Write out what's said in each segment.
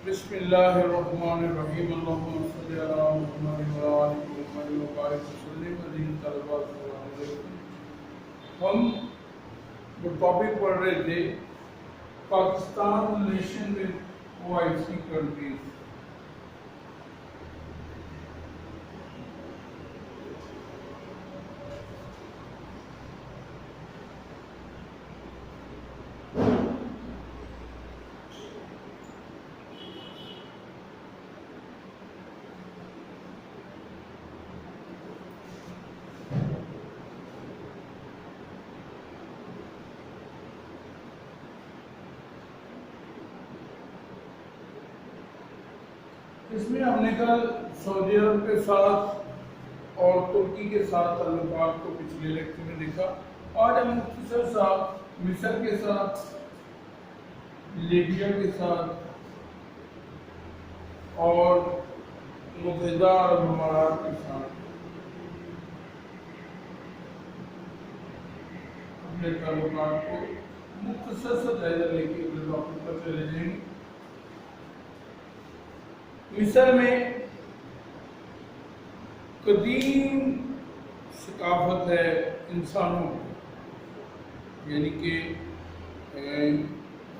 بسم اللہ الرحمن الرحیم اللہم صلی علی محمد و آل محمد و بارک وسلم عزیز طلباء السلام علیکم۔ ہم جو ٹاپک پڑھ رہے تھے Pakistan relation with OIC countries. اس میں ہم نے کل سعودی عرب کے ساتھ اور ترکی کے ساتھ تعلقات کو پچھلے لیکچر میں دیکھا۔ آج ہم مختصر سا مصر کے ساتھ، لیبیا کے ساتھ اور متحدہ عرب امارات کے ساتھ اپنے تعلقات کو مختصر سا جائزہ لے کے اگلے ٹاپک پر چلے جائیں گے۔ مصر میں قدیم ثقافت ہے انسانوں کی، یعنی کہ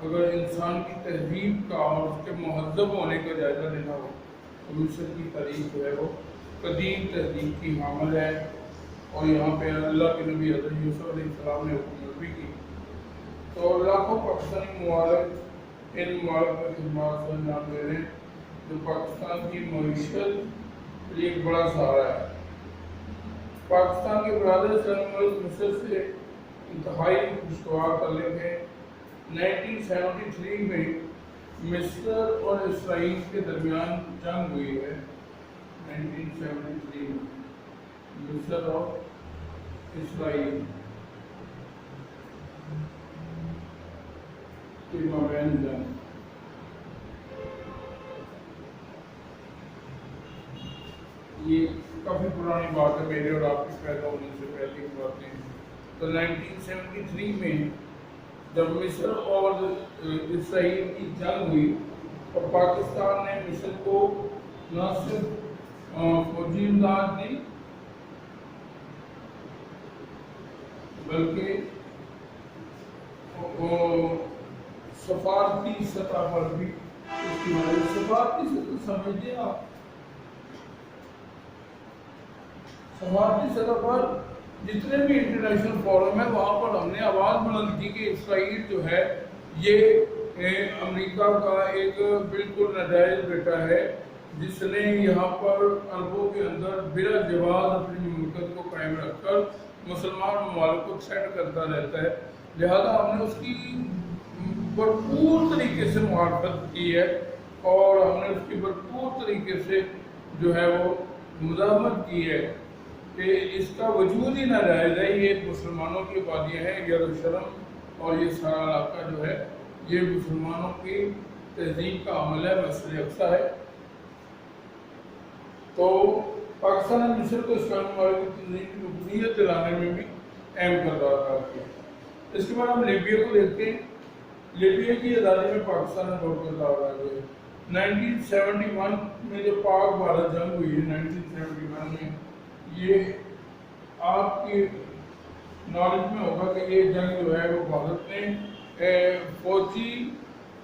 اگر انسان کی تہذیب کا اور اس کے مہذب ہونے کا جائزہ لینا ہو تو مصر کی تاریخ جو ہے وہ قدیم تہذیب کی حامل ہے، اور یہاں پہ اللہ کے نبی حضرت یوسف علیہ السلام نے حکومت بھی کی۔ تو لاکھوں پاکستانی ممالک ان ممالک میں خدمات سے انجام دے رہے ہیں، جو پاکستان کی معیشت کے لیے ایک بڑا سہارا ہے۔ پاکستان کے برادر اسلام ملک مصر سے انتہائی خوشگوار تعلق ہے۔ 1973 میں مصر اور اسرائیل کے درمیان جنگ ہوئی ہے۔ 1973 میں مصر اور اسرائیل کے مابین جنگ۔ یہ کافی پرانی بات ہے، میرے اور آپ کے پیدا ہونے سے پہلے کی باتیں ہیں۔ تو 1973 میں جب مصر اور اسرائیل کی جنگ ہوئی اور پاکستان نے مصر کو نہ صرف فوجی امداد دی بلکہ سفارتی سطح پر بھی اس کی مدد۔ سفارتی سطح سمجھتے آپ؟ سفارتی سطح پر جتنے بھی انٹرنیشنل فورم ہے وہاں پر ہم نے آواز بلند کی کہ اسرائیل جو ہے یہ امریکہ کا ایک بالکل ناجائز بیٹا ہے، جس نے یہاں پر عربوں کے اندر بلا جواز اپنی مملکت کو قائم رکھ کر مسلمان ممالک کو سیٹ کرتا رہتا ہے۔ لہذا ہم نے اس کی بھرپور طریقے سے مخالفت کی ہے اور ہم نے اس کی بھرپور طریقے سے جو ہے وہ مزاحمت کی ہے کہ اس کا وجود ہی ناجائز ہے۔ یہ مسلمانوں کی آبادیاں ہیں، یروشلم اور یہ سارا علاقہ جو ہے یہ مسلمانوں کی تہذیب کا عمل ہے، مسجد اقصیٰ ہے۔ تو پاکستان نے مصر کو اسلامی ممالک کی تنظیم کی رکنیت دلانے میں بھی اہم کردار ادا کیا۔ اس کے بعد ہم لیبیا کو دیکھتے ہیں۔ لیبیا کی آزادی میں پاکستان نے بہت کردار ادا کیا۔ 1971 میں جو پاک بھارت جنگ ہوئی ہے 1971 میں، یہ آپ کی نالج میں ہوگا کہ یہ جنگ جو ہے وہ بھارت نے فوجی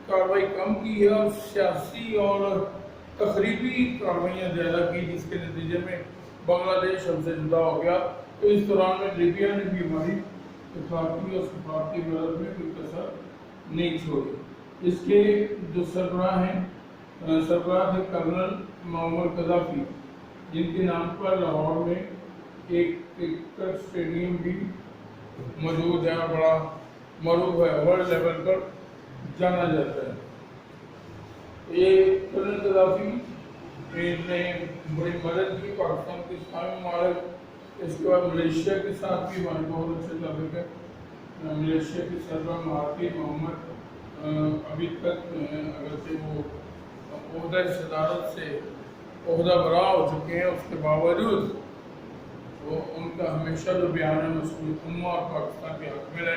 کارروائی کم کی ہے اور سیاسی اور تخریبی کارروائیاں زیادہ کی، جس کے نتیجے میں بنگلہ دیش ہم سے جدا ہو گیا۔ تو اس دوران میں لیبیا نے بھی ہماری اخلاقی اور سفارتی مدد میں کوئی کسر نہیں چھوڑی۔ اس کے جو سربراہ ہیں، سربراہ تھے کرنل معمر قذافی، جن کے نام پر لاہور میں ایک کرکٹ اسٹیڈیم بھی موجود ہے اور بڑا معروف ہے، ورلڈ لیول پر جانا جاتا ہے۔ یہ کرنل قذافی نے بڑی مدد کی پاکستان کے اسلامی ممالک۔ اس کے بعد ملیشیا کے ساتھ بھی ہمارے بہت اچھے تعلق ہے۔ ملیشیا کے سربراہ مہاتی محمد ابھی تک اگرچہ وہ عہدہ صدارت سے عہدہ برا ہو چکے ہیں، اس کے باوجود وہ ان کا ہمیشہ جو بیان ہے مسئلہ امہ اور پاکستان کے حق میں رہے۔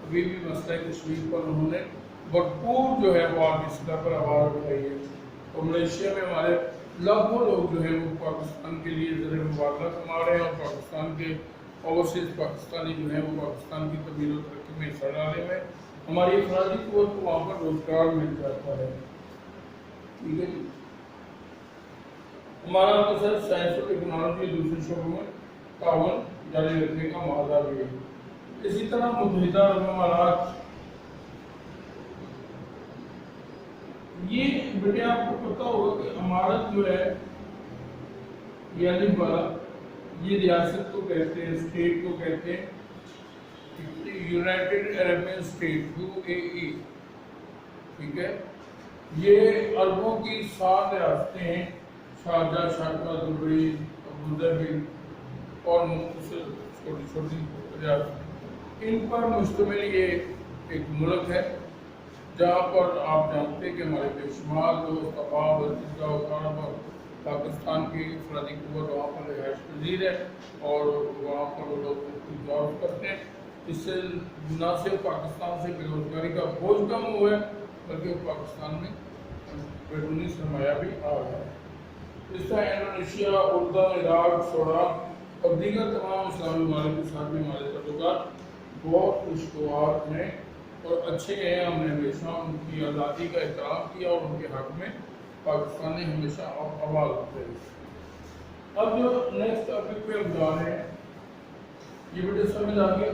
ابھی بھی مسئلہ کشمیر پر انہوں نے بھرپور جو ہے وہ عالمی سطح پر آواز اٹھائی ہے۔ اور ملیشیا میں ہمارے لاکھوں لوگ جو ہیں وہ پاکستان کے لیے ذریعہ مبادلہ کما رہے ہیں، اور پاکستان کے اوورسیز پاکستانی جو ہیں وہ پاکستان کی تبدیل و ترقی میں حصہ ڈالے ہوئے، ہماری افرادی قوت کو وہاں پر روزگار مل جاتا ہے۔ ٹھیک ہے جی، ہمارا مقصد سائنس اور ٹیکنالوجی دوسرے شعبوں میں تعاون جاری رکھنے کا معاہدہ بھی ہے۔ اسی طرح متحدہ عرب امارات، یہ بیٹے آپ کو پتا ہوگا کہ امارت جو ہے یعنی والا، یہ ریاست کو کہتے ہیں، اسٹیٹ کو کہتے ہیں یونائٹڈ عربین اسٹیٹ، UAE۔ ٹھیک ہے، یہ عربوں کی 7 ریاستیں ہیں، شارجہ، شارجہ، دبئی، ابوظہبی اور مختصر چھوٹی چھوٹی ریاستیں، ان پر مشتمل یہ ایک ملک ہے جہاں پر آپ جانتے ہیں کہ ہمارے بے شمار دوست احباب عزیزہ و اقارب اور پاکستان کی افرادی قوت وہاں پر رہائش پذیر ہے، اور وہاں پر وہ لوگ جاب کرتے ہیں۔ اس سے نہ صرف پاکستان سے بے روزگاری کا بوجھ کم ہوا ہے، بلکہ پاکستان میں بیرونی سرمایہ بھی آ رہا ہے۔ اس طرح انڈونیشیا، اردن، عراق، سوڈان اور دیگر تمام اسلامی ممالک کے ساتھ بھی ہمارے تعلقات بہت خوشگوار ہیں اور اچھے ہیں۔ ہم نے ہمیشہ ان کی آزادی کا احترام کیا اور ان کے حق میں پاکستان نے ہمیشہ آواز اٹھائی۔ اب جو نیکسٹ ٹاپک پہ ہم جا رہے ہیں، یہ بیٹے سمجھ آ گیا؟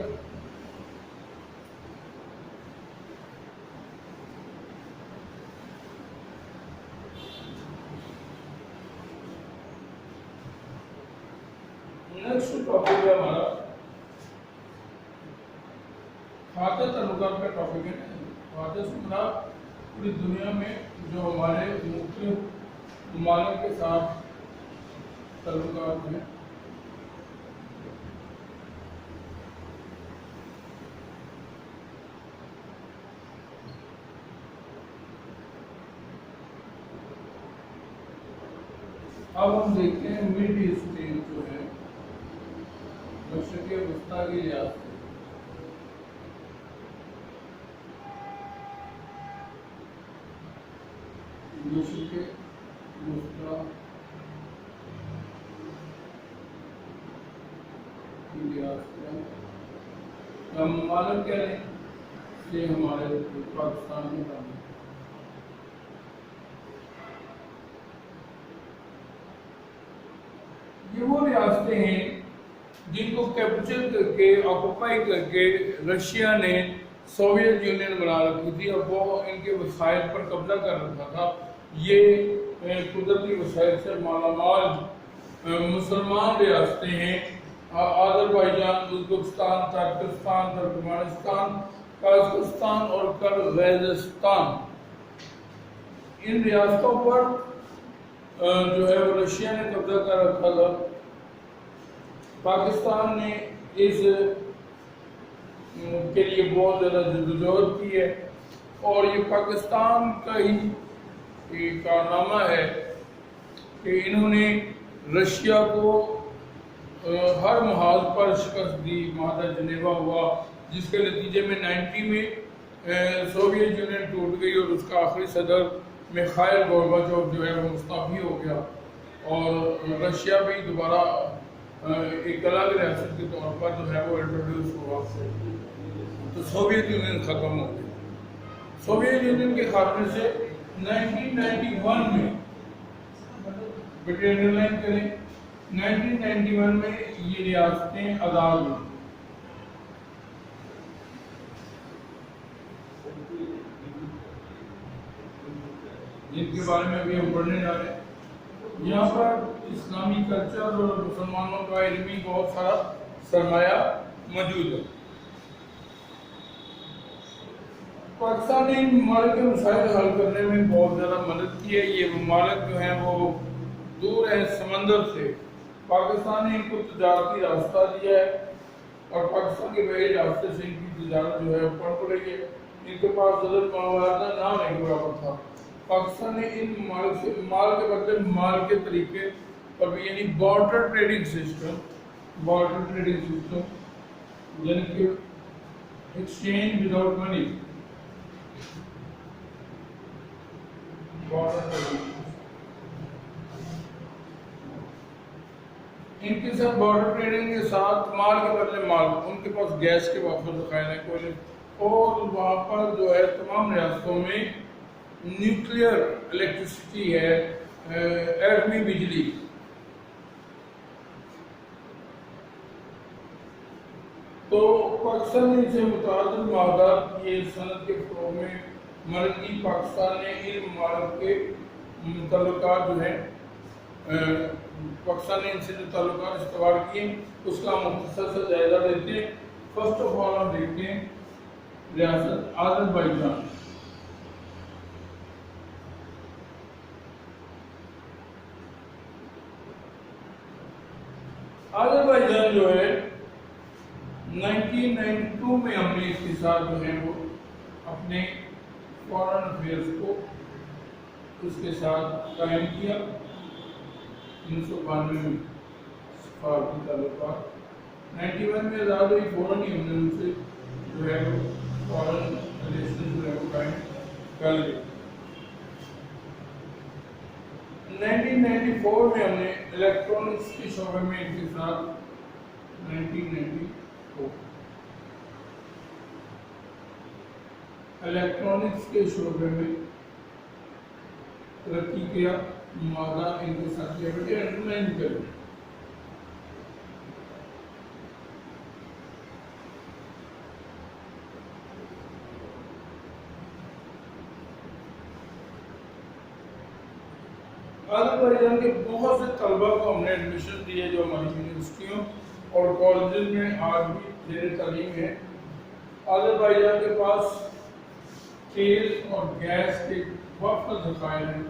نیکسٹ ٹاپک ہے ہمارا خاطر تعلقات کا ٹاپک ہے۔ خاطر سے مراد پوری دنیا میں جو ہمارے مختلف ممالک کے ساتھ تعلقات ہیں، اب ہم دیکھتے ہیں مڈ ایسٹین جو ہے مشرق وسطیٰ کی ریاست، مشرق وسطیٰ کی ریاستیں یا ممالک کہہ لیں، یہ ہمارے پاکستان میں شامل ہیں۔ یہ وہ ریاستیں ہیں جن کو کیپچر کر کے، آکوپائی کر کے رشیا نے سوویت یونین بنا رکھی تھی، اور وہ ان کے وسائل پر قبضہ کر رکھا تھا۔ یہ قدرتی وسائل سے مالا مال مسلمان ریاستیں ہیں، Azerbaijan, Uzbekistan, Tajikistan, Turkmenistan, Kazakhstan اور کرغیزستان۔ ان ریاستوں پر جو ہے وہ رشیا نے قبضہ کر رکھا تھا۔ پاکستان نے اس کے لیے بہت زیادہ جدوجہد کی ہے، اور یہ پاکستان کا ہی کارنامہ ہے کہ انہوں نے رشیا کو ہر محاذ پر شکست دی۔ معاہدہ جنیوا ہوا، جس کے نتیجے میں 90 میں سوویت یونین ٹوٹ گئی، اور اس کا آخری صدر میخائیل گورباچوف جو ہے وہ مستعفی ہو گیا، اور رشیا بھی دوبارہ ایک الگ ریاست کے طور پر جو ہے وہ انٹروڈیوس ہوا، تو سوویت یونین ختم ہو گئی۔ سوویت یونین کے خاتمے سے 1991 میں برٹن انڈرلائن کریں، 1991 میں یہ ریاستیں آزاد ہوئی۔ جن کے بارے میں ابھی ہم پڑھنے جا رہے ہیں، یہاں پر اسلامی کلچر اور مسلمانوں کا علمی بہت سارا سرمایہ موجود ہے۔ پاکستان نے ان ممالک کے مسائل حل کرنے میں بہت زیادہ مدد کی ہے۔ یہ ممالک جو ہیں وہ دور ہیں سمندر سے، پاکستان نے ان کو تجارتی راستہ دیا ہے، اور پاکستان کے بحری راستے سے ان کی تجارت جو ہے بڑھ رہی ہے۔ ان کے پاس زیادہ موازنہ نہ نہیں برابر تھا۔ پاکستان نے ان ممالک سے مال کے بدلے مال کے طریقے پر بھی، یعنی بارٹر ٹریڈنگ سسٹم یعنی کہ ایکسچینج وداؤٹ منی، بارٹر ٹریڈنگ ان کے ساتھ بارڈر ٹریڈنگ کے ساتھ مال کے بدلے مال، ان کے پاس گیس کے وافر ذخائر ہیں کوئلے، اور وہاں پر جو ہے تمام ریاستوں میں نیوکلیئر الیکٹریسٹی ہے، ایٹمی بجلی۔ تو پاکستان سے متعدد معاہدات کی صنعت کے فروغ میں مدد کی۔ پاکستان نے علم ممالک کے تعلقات جو ہیں پاکستان نے ان سے جو تعلقات استوار کیے اس کا مختصر سے جائزہ لیتے ہیں۔ فرسٹ آف آل ہم دیکھتے ہیں ریاست آذربائیجان۔ آذربائیجان جو ہے 1992 میں ہم نے اس کے ساتھ جو ہے وہ اپنے فارن افیئرس کو اس کے ساتھ قائم کیا۔ 1992 میں سفارتی تعلقات، 91 میں آزاد ہوئی، فوراً ہی ہم نے ان سے جو ہے وہ فارن ریلیشن جو ہے وہ قائم کر لیا۔ 1994 میں ہم نے الیکٹرانکس کے شعبے میں ان کے ساتھ 1994 الیکٹرانکس کے شعبے میں ترقی کیا، معاہدہ ان کے ساتھ کیا بیٹے انڈرلائن کریں۔ آذربائیجان کے بہت سے طلبہ کو ہم نے ایڈمیشن دی ہے جو ہماری یونیورسٹیوں اور کالجز میں آج بھی زیر تعلیم ہے۔ آذربائیجان کے پاس تیل اور گیس کے وافر ذخائر ہیں۔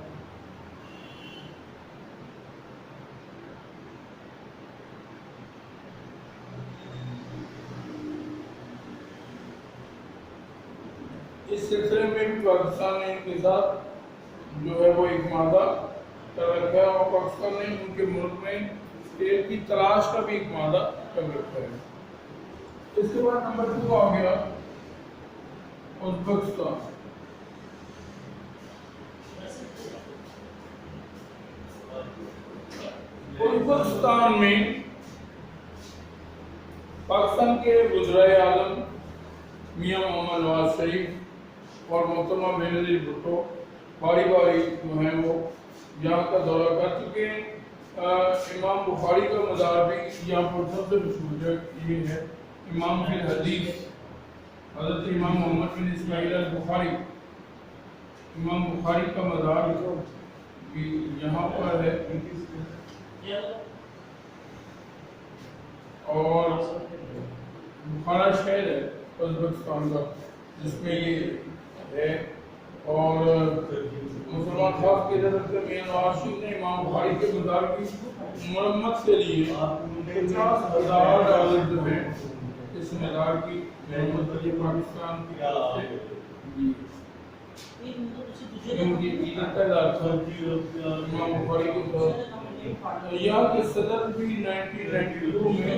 اس سلسلے میں بھی پاکستان نے ان کے ساتھ جو ہے وہ ایک معاہدہ کر رکھا ہے، اور پاکستان نے ان کے ملک میں تیل کی تلاش کا بھی ایک معاہدہ کر رکھا ہے۔ اس کے بعد نمبر 2 آ گیا ازبکستان۔ ازبکستان میں پاکستان کے وزرائے اعظم میاں محمد نواز شریف اور محترمہ بینظیر بھٹو باری باری جو ہیں وہ یہاں کا دورہ کر چکے ہیں۔ امام بخاری کا مزار بھی یہاں پر سب سے مشہور یہ ہے، امام فی الحدیث حضرت امام محمد بن اسماعیل البخاری، امام بخاری کا مزار بھی یہاں پر ہے، اور بخارا شہر ہے ازبکستان کا جس میں یہ ہے۔ اور مسلمان خاص کی طرف سے میاں نواز شریف نے امام بخاری کے مزار کی مرمت کے لیے $50,000 جو ہے اس مزار کی مرمت کے لیے پاکستان کی طرف سے ان کی عیدت کا اعلان تھا امام بخاری کے ساتھ۔ یہاں کے صدر بھی 1992 میں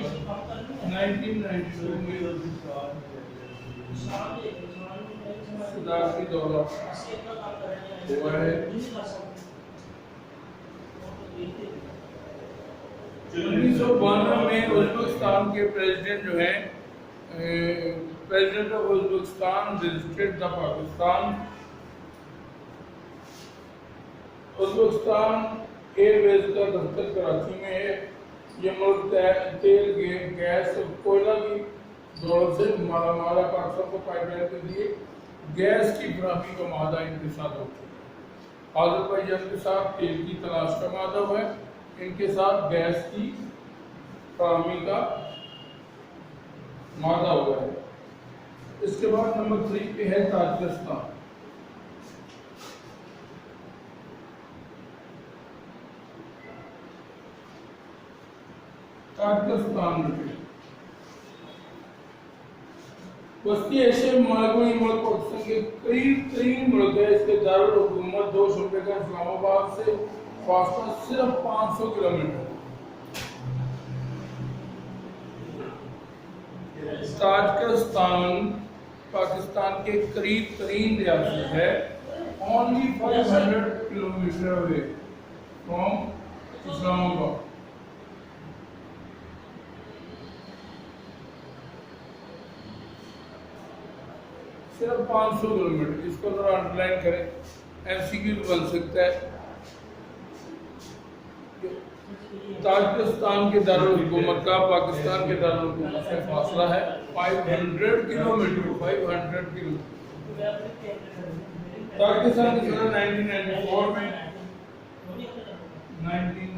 صدارتی دورہ ہوا ہے۔ 1992 میں ازبکستان کے پریزیڈنٹ جو ہیں president of Uzbekistan visited the Pakistan. Uzbekistan airways ویز کا دفتر کراچی میں ہے۔ یہ ملک تیل گیس اور کوئلہ کی دولت سے مالا مالا پاکستان کو پائپ لائن کے لیے گیس کی فراہمی کا معاہدہ ان کے ساتھ ہو چکا ہے۔ آذربائیجان کے ساتھ تیل کی تلاش کا معاہدہ ہوا ہے، ان کے ساتھ گیس کی فراہمی کا معاہدہ ہوا ہے۔ اس کے بعد نمبر 3 پہ ہے تاجکستان۔ تاجکستان میں وسطی ایشیا ممالک میں ملک پاکستان کے قریب ترین ملک ہے۔ اس کے دارالحکومت 2 صوبے کا اسلام آباد سے فاصلہ صرف 500 کلومیٹر۔ تاجکستان پاکستان کے قریب ترین ریاست ہے، only 500 کلومیٹر away from اسلام آباد۔ صرف 500 کلومیٹر. اس کو ذرا انڈر لائن کریں. MCQ بن سکتا ہے. تاجکستان کے دارالحکومت کا پاکستان کے دارالحکومت سے فاصلہ ہے 500 کلومیٹر. 500 کلومیٹر. تاجکستان کی صدر 1994 میں 1994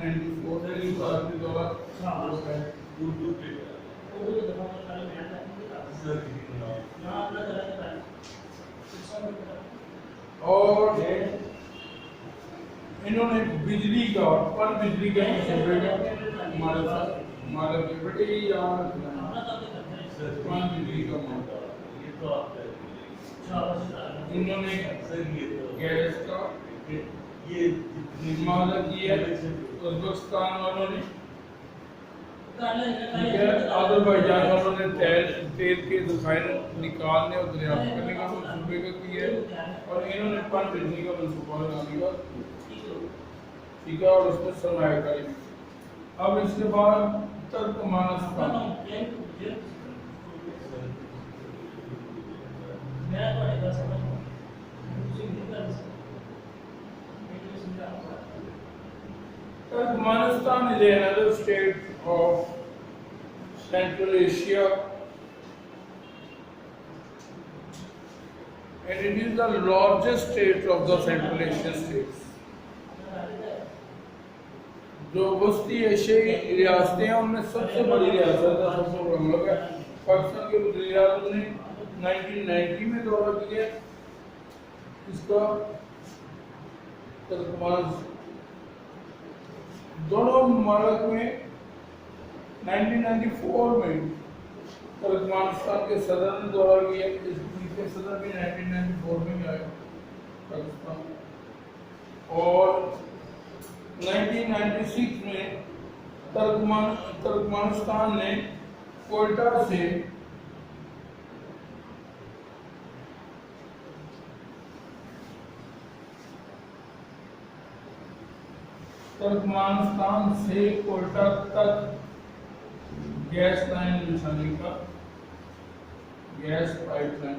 اور انہوں نے بجلی کا پر بجلی کا ہمارے ساتھ ہمارے بیٹے یاد پر بجلی کا انہوں نے گیس کا معاہدہ کیا ازبکستان والوں نے. آذربائیجان والوں نے تیل کے ذخائر نکالنے اور دریافت کرنے کا منصوبے کا کیا ہے اور انہوں نے پن بجلی کا منصوبہ لگانے کا ٹھیک ہے اور اس میں سرمایہ کاری. اب اس کے بعد Turkmenistan. Turkmenistan is another state of Central Asia and it is the largest state of the Central Asian states. جو وسطی ایشیائی ریاستیں ہیں ان میں سب سے بڑی ریاست ہے, سب سے بڑا ملک ہے. پاکستان کے وزیر اعظم نے 1990 میں دورہ کیا اس کا. دونوں ممالک میں 1994 میں ترکمانستان کے صدر نے دورہ کیا. اس کے صدر بھی 1994 میں آئے پاکستان. اور 1996 میں ترکمانستان نے کوئٹہ سے کوئٹہ تک گیس لائن بچھانے کا گیس پائپ لائن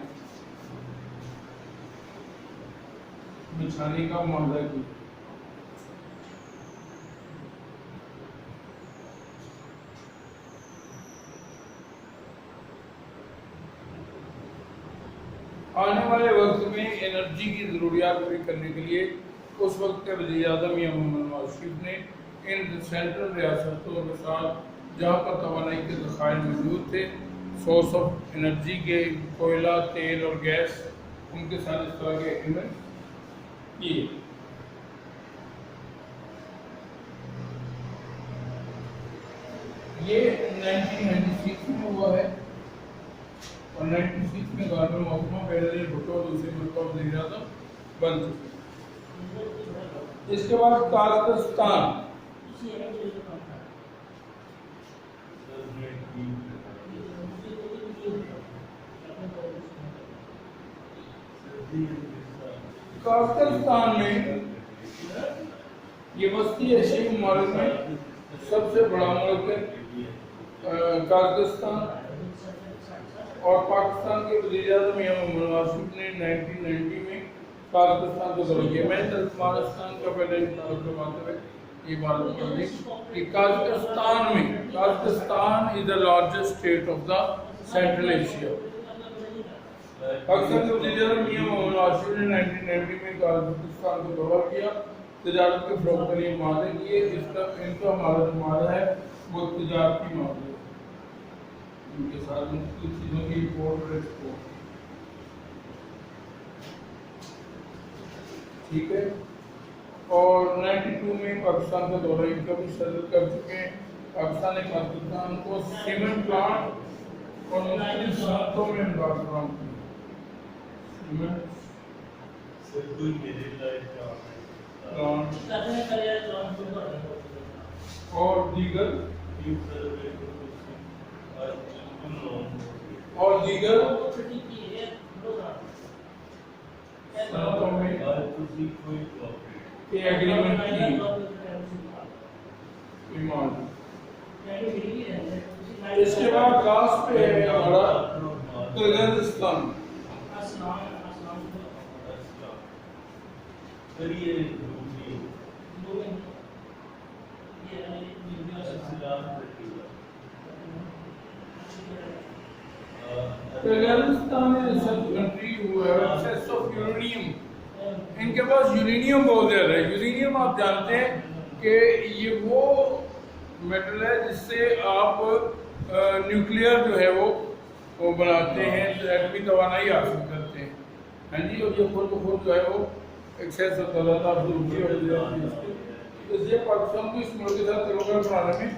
بچھانے کا معاہدہ کیا. آنے والے وقت میں انرجی کی ضروریات پوری کرنے کے لیے اس وقت کے وزیر اعظم محمد نواز شریف نے ان سینٹرل ریاستوں کے ساتھ جہاں پر توانائی کے ذخائر موجود تھے, سورس آف انرجی کے کوئلہ, تیل اور گیس, ان کے ساتھ اس طرح کے ایگریمنٹ کیے. یہ 1996 میں ہوا ہے اور 96 میں گورنر محکمہ پہلے بھٹو دوسرے مرتبہ وزیر اعظم بن چکے. اس کے بعد قازقستان. قازقستان میں یہ وسطی ایشیائی ممالک میں سب سے بڑا ملک ہے قازقستان. اور پاکستان کے وزیر اعظم محمد نواز شریف نے 1990 میں قازقستان کو دورہ کیا. میں ترکمانستان کا پہلے کرواتے ہوئے یہ بات کر دی کہ Kazakhstan is the largest state of the Central Asia. Pakistan کے وزیر اعظم محمد نواز شریف نے 1990 میں قازقستان کو دورہ کیا, تجارت کے فروغ کے لیے معاہدے کیے. ان کا معاہدہ ہے وہ تجارتی معاہدے, ان کے ساتھ مختلف چیزوں کی امپورٹ اور ایکسپورٹ. ٹھیک ہے. اور 92 میں پاکستان کا دورہ ان کا بھی صدر کر چکے ہیں. پاکستان نے قازقستان کو سیمنٹ پلانٹ اور مختلف صنعتوں میں امداد فراہم کی. اور دیگر صنعتوں میں یہ ایگریمنٹ کی. اس کے بعد لاسٹ پہ ہے ہمارا Kyrgyzstan. Kazakhstan is such a country who have access of uranium. ان کے پاس یورینیم بہت زیادہ ہے. یورینیم آپ جانتے ہیں کہ یہ وہ میٹل ہے جس سے آپ نیوکلیئر جو ہے وہ بناتے ہیں, ایٹمی توانائی حاصل کرتے ہیں. ہاں جی, اور یہ خود بخود جو ہے وہ ایکسیس ہوتا رہتا ہے. اس لیے پاکستان کو اس ملک کے ساتھ تعلقات بنانے میں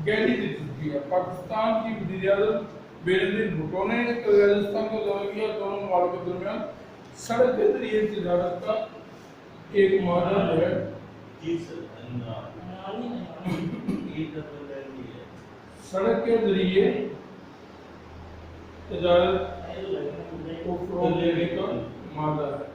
گہری دلچسپی ہے. پاکستان کی وزیر اعظم بینظیر بھٹو نے قزاقستان کا دورہ کیا. دونوں ممالک کے درمیان سڑک کے ذریعے تجارت کا ایک معاہدہ جو ہے سڑک کے ذریعے تجارت کو فروغ دینے کا معاہدہ ہے.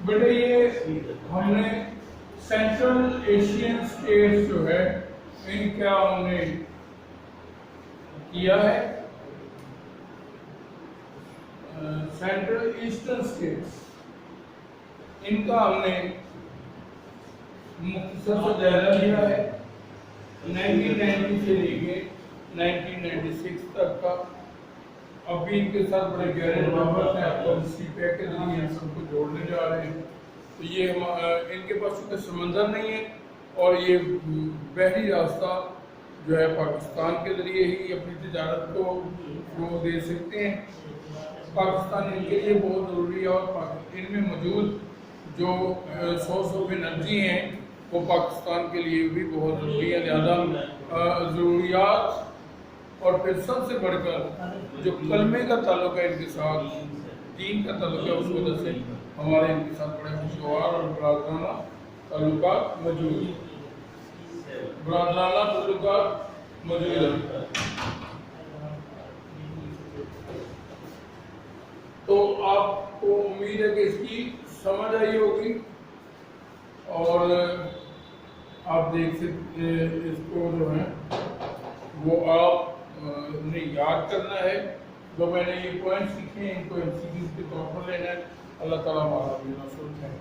بیٹے یہ ہم نے سینٹرل ایشین اسٹیٹس جو ہے ان کا ہم نے کیا ہے. سینٹرل ایسٹرن اسٹیٹس ان کا ہم نے مختصر سے جائزہ لیا ہے 1990 سے لے کے 1996 تک کا. ابھی ان کے ساتھ بڑے گہرے رابط ہیں. پالیسی پیک کے ذریعے ہم سب کو جوڑنے جا رہے ہیں. تو یہ ان کے پاس چونکہ سمندر نہیں ہے اور یہ بحری راستہ جو ہے پاکستان کے ذریعے ہی اپنی تجارت کو فروغ دے سکتے ہیں. پاکستان ان کے لیے بہت ضروری ہے اور ان میں موجود جو سورس آف انرجی ہیں وہ پاکستان کے لیے بھی بہت ضروری ہے. لہٰذا ضروریات اور پھر سب سے بڑھ کر جو کلمے کا تعلق ہے ان کے ساتھ, دین کا تعلق ہے, اس وجہ سے ہمارے ان کے ساتھ بڑے خوشگوار اور برادرانہ تعلقات موجود ہیں. تو آپ کو امید ہے کہ اس کی سمجھ آئی ہوگی اور آپ دیکھ سکتے اس کو جو ہے وہ آپ نے یاد کرنا ہے. جو میں نے یہ پوائنٹس لکھے ہیں ان کو MCQs کے طور پر لینا ہے. اللہ تعالیٰ ہمارا بھی نصر ہے.